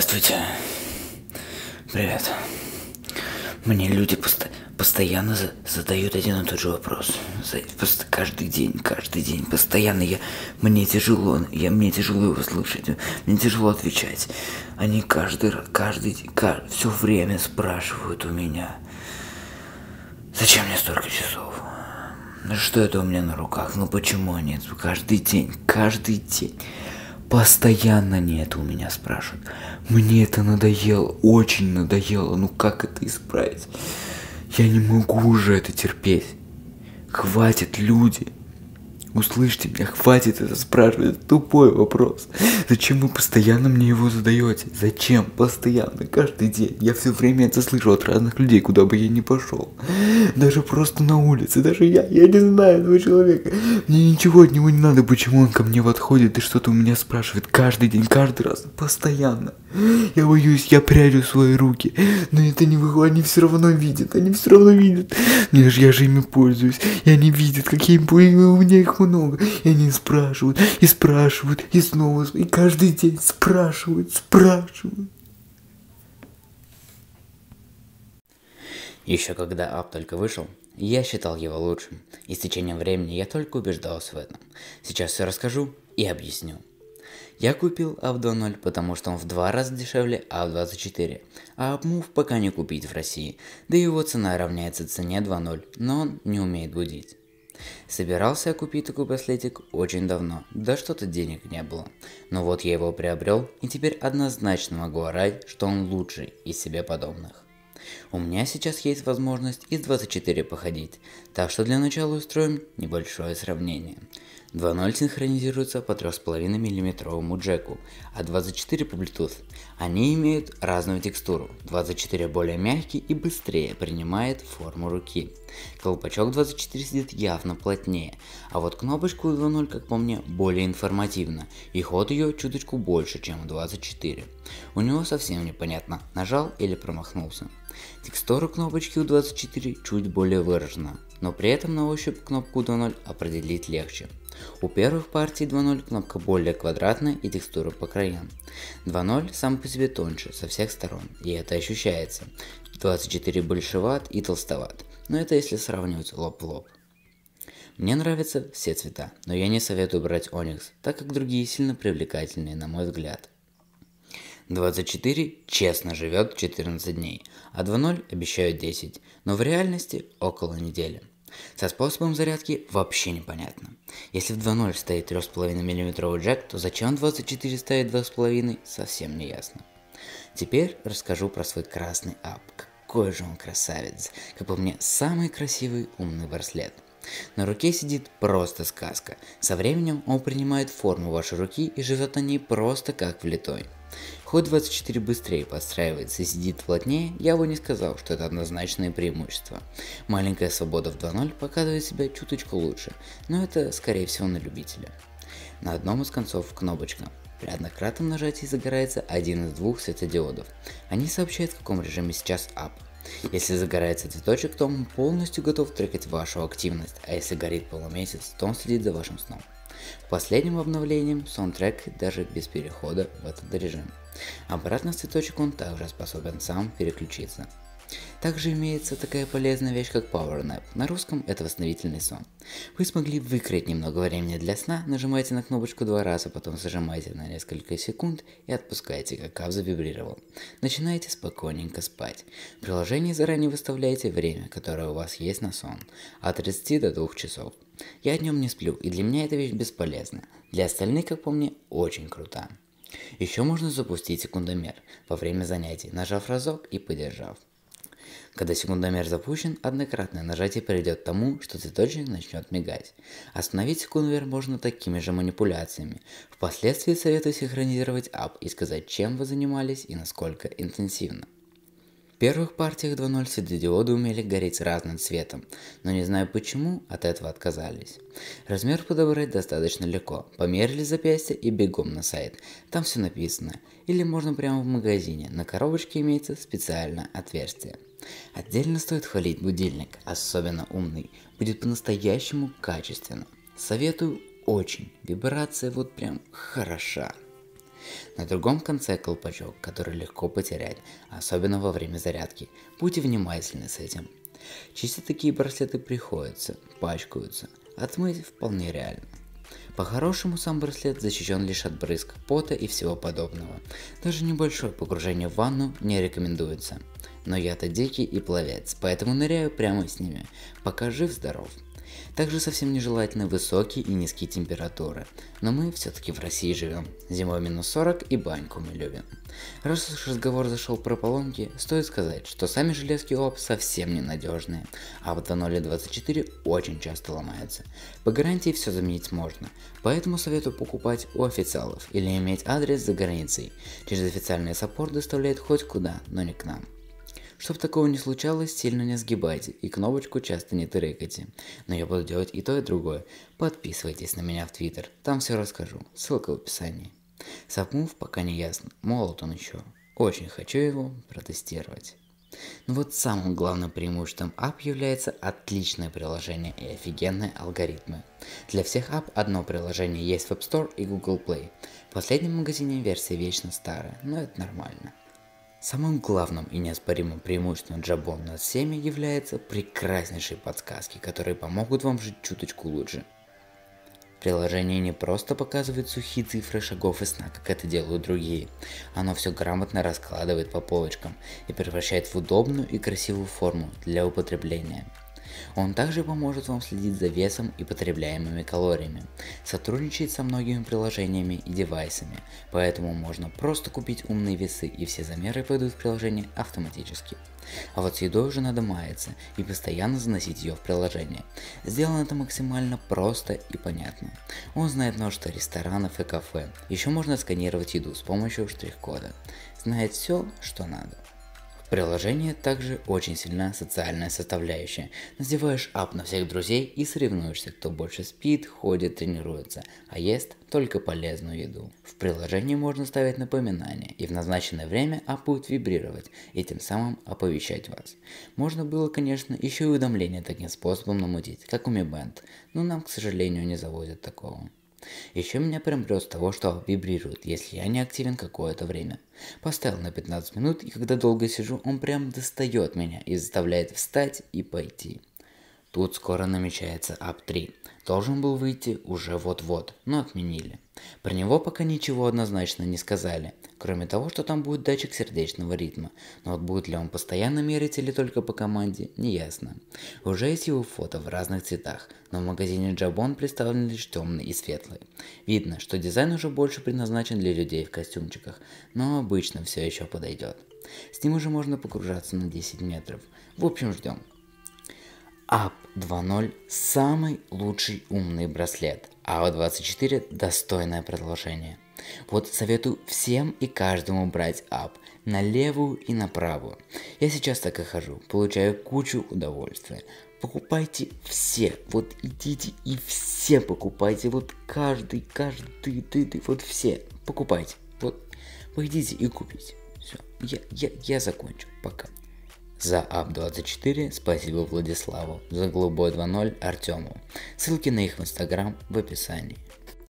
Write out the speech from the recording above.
Здравствуйте. Привет. Мне люди постоянно задают один и тот же вопрос. Каждый день, постоянно. Мне тяжело его слушать, мне тяжело отвечать. Они каждый день, все время спрашивают у меня, зачем мне столько часов? Что это у меня на руках? Почему они каждый день, постоянно они это у меня спрашивают. Мне это надоело, очень надоело. Как это исправить? Я не могу уже это терпеть. Хватит, люди. Услышьте меня, хватит это спрашивать. Это тупой вопрос. Зачем вы постоянно мне его задаете? Зачем? Постоянно, каждый день. Я все время это слышу от разных людей, куда бы я ни пошел. Даже просто на улице, даже я не знаю этого человека. Мне ничего от него не надо, почему он ко мне подходит и что-то у меня спрашивает каждый день, каждый раз, постоянно. Я боюсь, я прячу свои руки, но это не выходит, они все равно видят. Я же ими пользуюсь, и они видят, какие у меня их много. И они спрашивают, и снова, и каждый день спрашивают. Еще когда ап только вышел, я считал его лучшим, и с течением времени я только убеждался в этом. Сейчас все расскажу и объясню. Я купил ап 2.0, потому что он в 2 раза дешевле ап 24, а ап-мув пока не купить в России, да и его цена равняется цене 2.0, но он не умеет будить. Собирался я купить такой браслетик очень давно, да что-то денег не было. Но вот я его приобрел, и теперь однозначно могу орать, что он лучший из себе подобных. У меня сейчас есть возможность из 24 походить, так что для начала устроим небольшое сравнение. 2.0 синхронизируется по 3,5 мм джеку, а 24 по Bluetooth. Они имеют разную текстуру. 24 более мягкий и быстрее принимает форму руки. Колпачок 24 сидит явно плотнее, а вот кнопочка у 2.0, как по мне, более информативна, и ход ее чуточку больше, чем у 24. У него совсем непонятно, нажал или промахнулся. Текстура кнопочки у 24 чуть более выражена, но при этом на ощупь кнопку 2.0 определить легче. У первых партий 2.0 кнопка более квадратная и текстура по краям. 2.0 сам по себе тоньше со всех сторон, и это ощущается. 24 большеват и толстоват, но это если сравнивать лоб в лоб. Мне нравятся все цвета, но я не советую брать Onyx, так как другие сильно привлекательнее на мой взгляд. 24 честно живет 14 дней, а 2.0 обещают 10, но в реальности около недели. Со способом зарядки вообще непонятно. Если в 2.0 стоит 3,5 мм джек, то зачем 24 ставить 2,5, совсем не ясно. Теперь расскажу про свой красный ап. Какой же он красавец. Как по мне, самый красивый умный браслет. На руке сидит просто сказка. Со временем он принимает форму вашей руки и живет на ней просто как влитой. Хоть 24 быстрее подстраивается и сидит плотнее, я бы не сказал, что это однозначное преимущество. Маленькая свобода в 2.0 показывает себя чуточку лучше, но это скорее всего на любителя. На одном из концов кнопочка. При однократном нажатии загорается один из двух светодиодов. Они сообщают, в каком режиме сейчас ап. Если загорается цветочек, то он полностью готов трекать вашу активность, а если горит полумесяц, то он следит за вашим сном. Последним обновлением сон трекает даже без перехода в этот режим. Обратно в цветочек он также способен сам переключиться. Также имеется такая полезная вещь, как Power Nap. На русском это восстановительный сон. Вы смогли выкроить немного времени для сна, нажимаете на кнопочку 2 раза, потом зажимаете на несколько секунд и отпускаете, как ап завибрировал. Начинаете спокойненько спать. В приложении заранее выставляете время, которое у вас есть на сон, от 30 до 2 часов. Я днем не сплю, и для меня эта вещь бесполезна. Для остальных, как по мне, очень крута. Еще можно запустить секундомер во время занятий, нажав разок и подержав. Когда секундомер запущен, однократное нажатие приведет к тому, что цветочек начнет мигать. Остановить секундомер можно такими же манипуляциями. Впоследствии советую синхронизировать ап и сказать, чем вы занимались и насколько интенсивно. В первых партиях 2.0 светодиоды умели гореть разным цветом, но не знаю почему от этого отказались. Размер подобрать достаточно легко. Померили запястье и бегом на сайт, там все написано. Или можно прямо в магазине, на коробочке имеется специальное отверстие. Отдельно стоит хвалить будильник, особенно умный, будет по-настоящему качественно. Советую очень, вибрация вот прям хороша. На другом конце колпачок, который легко потерять, особенно во время зарядки. Будьте внимательны с этим. Чистить такие браслеты приходится, пачкаются. Отмыть вполне реально. По-хорошему, сам браслет защищен лишь от брызг, пота и всего подобного. Даже небольшое погружение в ванну не рекомендуется. Но я-то дикий и пловец, поэтому ныряю прямо с ними, пока жив-здоров. Также совсем нежелательны высокие и низкие температуры, но мы все-таки в России живем, зимой минус 40 и баньку мы любим. Раз уж разговор зашел про поломки, стоит сказать, что сами железки ОАП совсем ненадежные, а вот 2024 очень часто ломаются. По гарантии все заменить можно, поэтому советую покупать у официалов или иметь адрес за границей. Через официальный саппорт доставляют хоть куда, но не к нам. Чтобы такого не случалось, сильно не сгибайте и кнопочку часто не тырыкайте. Но я буду делать и то, и другое. Подписывайтесь на меня в Твиттер, там все расскажу. Ссылка в описании. Submove пока не ясно, молод он еще. Очень хочу его протестировать. Но вот самым главным преимуществом App является отличное приложение и офигенные алгоритмы. Для всех App одно приложение есть в App Store и Google Play. В последнем магазине версия вечно старая, но это нормально. Самым главным и неоспоримым преимуществом Jabon над всеми является прекраснейшие подсказки, которые помогут вам жить чуточку лучше. Приложение не просто показывает сухие цифры шагов и сна, как это делают другие. Оно все грамотно раскладывает по полочкам и превращает в удобную и красивую форму для употребления. Он также поможет вам следить за весом и потребляемыми калориями, сотрудничает со многими приложениями и девайсами, поэтому можно просто купить умные весы и все замеры пойдут в приложение автоматически. А вот с едой уже надо маяться и постоянно заносить ее в приложение. Сделано это максимально просто и понятно. Он знает множество ресторанов и кафе, еще можно сканировать еду с помощью штрих-кода. Знает все, что надо. В приложении также очень сильна социальная составляющая. Надеваешь App на всех друзей и соревнуешься, кто больше спит, ходит, тренируется, а ест только полезную еду. В приложении можно ставить напоминания, и в назначенное время App будет вибрировать и тем самым оповещать вас. Можно было, конечно, еще и уведомления таким способом намутить, как у Mi Band, но нам, к сожалению, не заводят такого. Еще меня прям прет с того, что вибрирует, если я не активен какое-то время. Поставил на 15 минут, и когда долго сижу, он прям достает меня и заставляет встать и пойти. Тут скоро намечается App 3. Должен был выйти уже вот-вот, но отменили. Про него пока ничего однозначно не сказали, кроме того, что там будет датчик сердечного ритма, но вот будет ли он постоянно мерить или только по команде, не ясно. Уже есть его фото в разных цветах, но в магазине Jabon представлены лишь темные и светлые. Видно, что дизайн уже больше предназначен для людей в костюмчиках, но обычно все еще подойдет. С ним уже можно погружаться на 10 метров. В общем, ждем. App 2.0 самый лучший умный браслет, а 24 достойное продолжение. Вот советую всем и каждому брать App на левую и на правую. Я сейчас так и хожу, получаю кучу удовольствия. Покупайте все, вот идите и все покупайте, вот каждый, вот все покупайте. Вот вы идите и купите. Все, я закончу, пока. За App 24 спасибо Владиславу, за Голубой 2.0 Артему. Ссылки на их в Инстаграм в описании.